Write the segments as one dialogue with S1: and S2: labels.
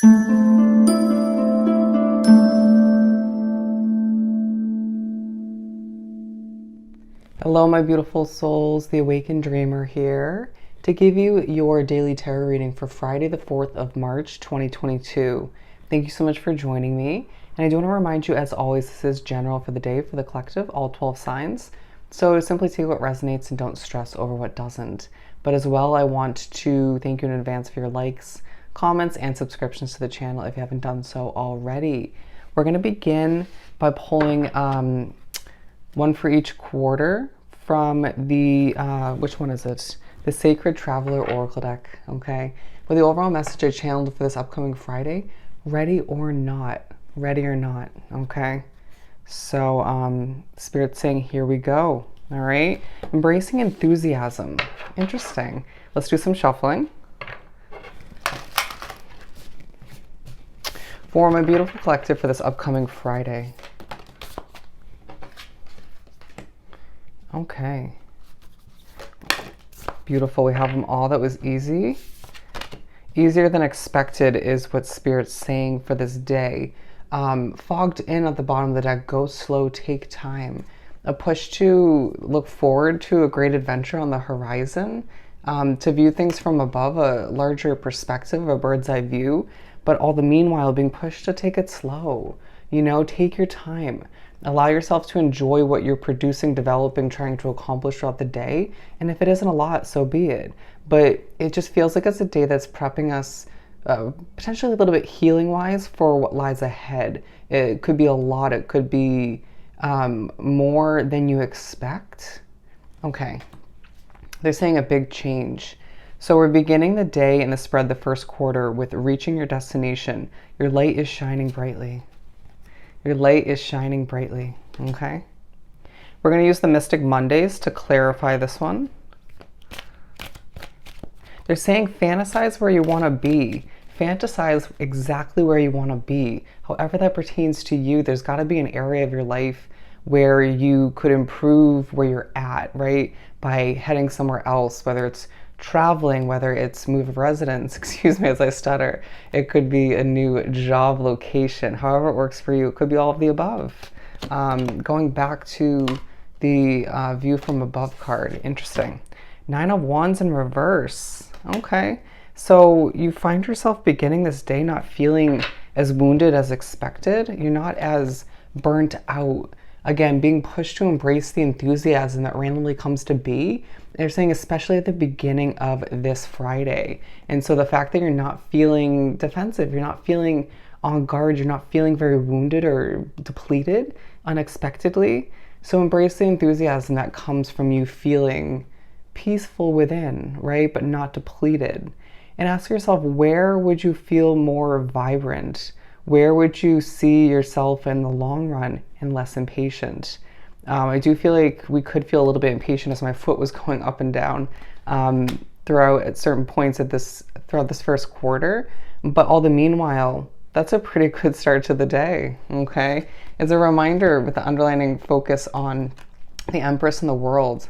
S1: Hello, my beautiful souls. The Awakened Dreamer here to give you your daily tarot reading for Friday, the 4th of March, 2022. Thank you so much for joining me. And I do want to remind you, as always, this is general for the day for the collective, all 12 signs. So simply take what resonates and don't stress over what doesn't. But as well, I want to thank you in advance for your likes, comments, and subscriptions to the channel if you haven't done so already. We're going to begin by pulling one for each quarter from the, which one is it? The Sacred Traveler Oracle deck, okay? With the overall message I channeled for this upcoming Friday, ready or not, okay? So, Spirit's saying, here we go, all right? Embracing enthusiasm. Interesting. Let's do some shuffling. For my beautiful collective for this upcoming Friday. Okay. Beautiful. We have them all. That was easy. Easier than expected is what Spirit's saying for this day. Fogged in at the bottom of the deck. Go slow. Take time. A push to look forward to a great adventure on the horizon. To view things from above, a larger perspective, a bird's eye view. But all the meanwhile being pushed to take it slow. You know, take your time. Allow yourself to enjoy what you're producing, developing, trying to accomplish throughout the day. And if it isn't a lot, so be it. But it just feels like it's a day that's prepping us potentially a little bit healing-wise for what lies ahead. It could be a lot. It could be more than you expect. Okay. They're saying a big change. So we're beginning the day in the spread, the first quarter, with reaching your destination. Your light is shining brightly. Your light is shining brightly, okay? We're going to use the Mystic Mondays to clarify this one. They're saying fantasize where you want to be. Fantasize exactly where you want to be. However that pertains to you, there's got to be an area of your life where you could improve where you're at, right? By heading somewhere else, whether it's traveling, whether it's move of residence, excuse me as I stutter. It could be a new job location, however it works for you. It could be all of the above. Going back to the view from above card, interesting. 9 of Wands in reverse, okay. So you find yourself beginning this day not feeling as wounded as expected. You're not as burnt out. Again, being pushed to embrace the enthusiasm that randomly comes to be. They're saying especially at the beginning of this Friday. And so the fact that you're not feeling defensive, you're not feeling on guard, you're not feeling very wounded or depleted unexpectedly. So embrace the enthusiasm that comes from you feeling peaceful within, right? But not depleted. And ask yourself, where would you feel more vibrant? Where would you see yourself in the long run and less impatient? I do feel like we could feel a little bit impatient as my foot was going up and down throughout at certain points throughout this first quarter. But all the meanwhile, that's a pretty good start to the day, okay? It's a reminder with the underlining focus on the Empress and the world.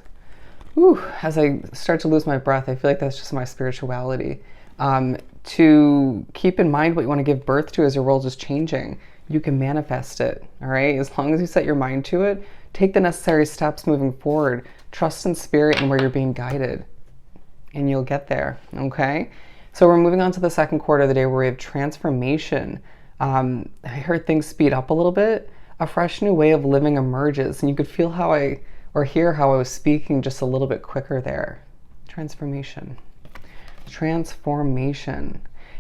S1: Whew, as I start to lose my breath, I feel like that's just my spirituality. To keep in mind what you want to give birth to as your world is changing. You can manifest it, all right? As long as you set your mind to it, take the necessary steps moving forward, trust in spirit and where you're being guided, and you'll get there, okay? So we're moving on to the second quarter of the day where we have transformation. I heard things speed up a little bit. A fresh new way of living emerges, and you could feel hear how I was speaking just a little bit quicker there. Transformation.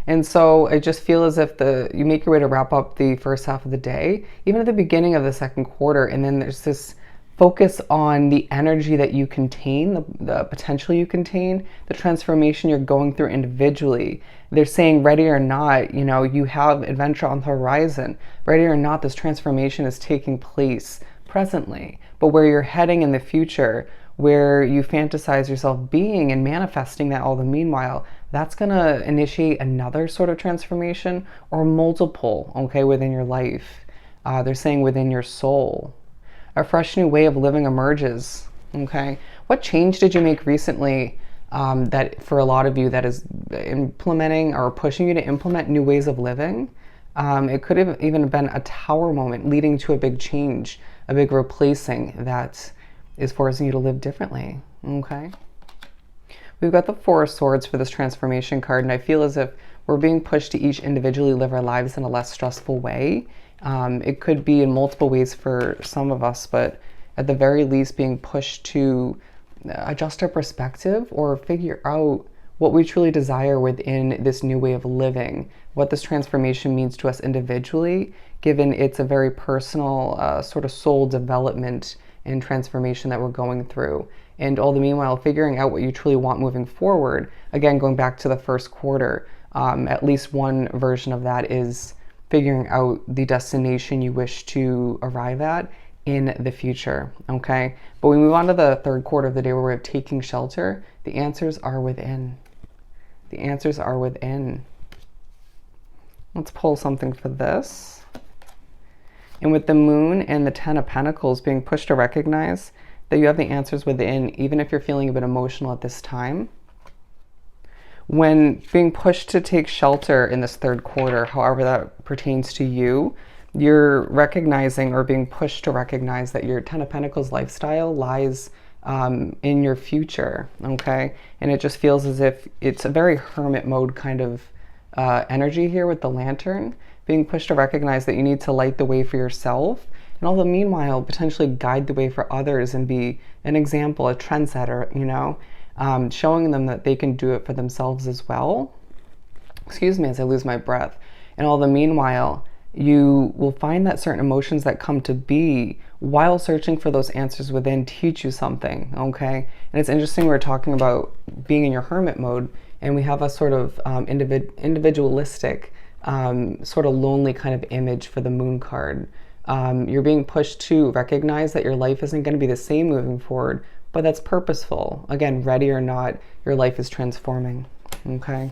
S1: And so I just feel as if you make your way to wrap up the first half of the day, even at the beginning of the second quarter, and then there's this focus on the energy that you contain, the potential you contain, the transformation you're going through individually. They're saying ready or not, you know, you have adventure on the horizon. Ready or not, this transformation is taking place presently, but where you're heading in the future, where you fantasize yourself being and manifesting that all the meanwhile, that's going to initiate another sort of transformation or multiple, okay, within your life. They're saying within your soul. A fresh new way of living emerges, okay? What change did you make recently that for a lot of you that is implementing or pushing you to implement new ways of living. It could have even been a tower moment leading to a big change, a big replacing that is forcing you to live differently, okay? We've got the Four of Swords for this transformation card, and I feel as if we're being pushed to each individually live our lives in a less stressful way. It could be in multiple ways for some of us, but at the very least being pushed to adjust our perspective or figure out what we truly desire within this new way of living, what this transformation means to us individually, given it's a very personal sort of soul development and transformation that we're going through. And all the meanwhile, figuring out what you truly want moving forward. Again, going back to the first quarter, at least one version of that is figuring out the destination you wish to arrive at in the future, okay? But we move on to the third quarter of the day where we're taking shelter. The answers are within. The answers are within. Let's pull something for this. And with the Moon and the Ten of Pentacles being pushed to recognize that you have the answers within, even if you're feeling a bit emotional at this time. When being pushed to take shelter in this third quarter, however that pertains to you, you're recognizing or being pushed to recognize that your Ten of Pentacles lifestyle lies in your future, okay? And it just feels as if it's a very hermit mode kind of energy here with the Lantern, being pushed to recognize that you need to light the way for yourself, and all the meanwhile potentially guide the way for others and be an example, a trendsetter, you know, showing them that they can do it for themselves as well. Excuse me as I lose my breath. And all the meanwhile, you will find that certain emotions that come to be while searching for those answers within teach you something, okay? And it's interesting, we're talking about being in your hermit mode, and we have a sort of individualistic, sort of lonely kind of image for the Moon card. You're being pushed to recognize that your life isn't going to be the same moving forward, but that's purposeful. Again, ready or not, your life is transforming, okay?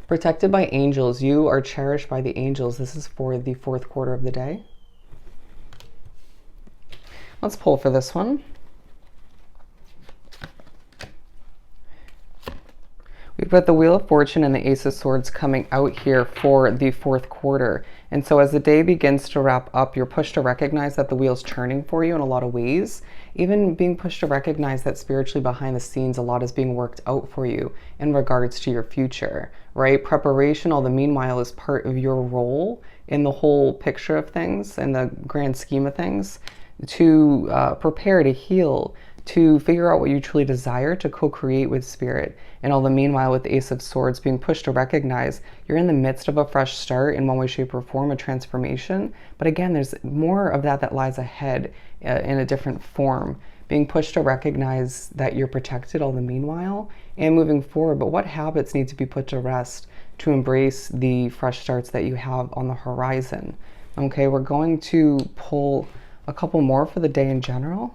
S1: Protected by angels, you are cherished by the angels. This is for the fourth quarter of the day. Let's pull for this one. We've got the Wheel of Fortune and the Ace of Swords coming out here for the fourth quarter. And so as the day begins to wrap up, you're pushed to recognize that the wheel's turning for you in a lot of ways. Even being pushed to recognize that spiritually behind the scenes, a lot is being worked out for you in regards to your future, right? Preparation, all the meanwhile, is part of your role in the whole picture of things and the grand scheme of things to prepare, to heal, to figure out what you truly desire, to co-create with spirit. And all the meanwhile, with the Ace of Swords, being pushed to recognize you're in the midst of a fresh start in one way, shape, or form, a transformation. But again, there's more of that lies ahead in a different form. Being pushed to recognize that you're protected all the meanwhile and moving forward. But what habits need to be put to rest to embrace the fresh starts that you have on the horizon? Okay, we're going to pull a couple more for the day in general.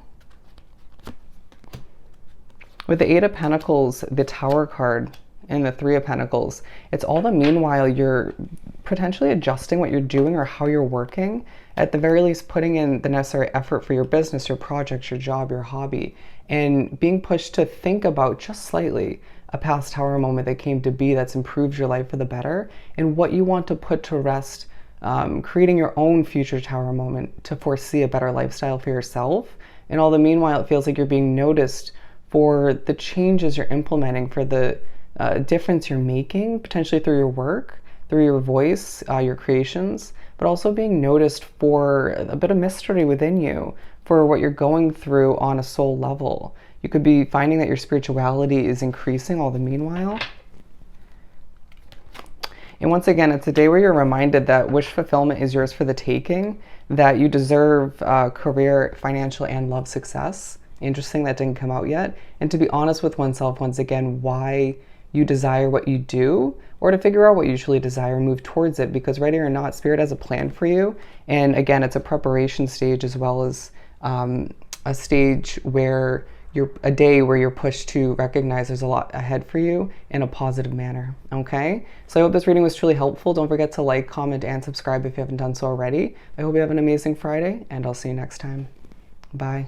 S1: With the Eight of Pentacles, the Tower card, and the Three of Pentacles, it's all the meanwhile you're potentially adjusting what you're doing or how you're working, at the very least putting in the necessary effort for your business, your project, your job, your hobby, and being pushed to think about just slightly a past tower moment that came to be that's improved your life for the better and what you want to put to rest, creating your own future tower moment to foresee a better lifestyle for yourself. And all the meanwhile, it feels like you're being noticed for the changes you're implementing, for the difference you're making, potentially through your work, through your voice, your creations, but also being noticed for a bit of mystery within you, for what you're going through on a soul level. You could be finding that your spirituality is increasing all the meanwhile. And once again, it's a day where you're reminded that wish fulfillment is yours for the taking, that you deserve career, financial, and love success. Interesting, that didn't come out yet. And to be honest with oneself, once again, why you desire what you do, or to figure out what you truly desire, move towards it, because ready or not, Spirit has a plan for you. And again, it's a preparation stage as well as a stage where a day where you're pushed to recognize there's a lot ahead for you in a positive manner, okay? So I hope this reading was truly helpful. Don't forget to like, comment, and subscribe if you haven't done so already. I hope you have an amazing Friday, and I'll see you next time. Bye.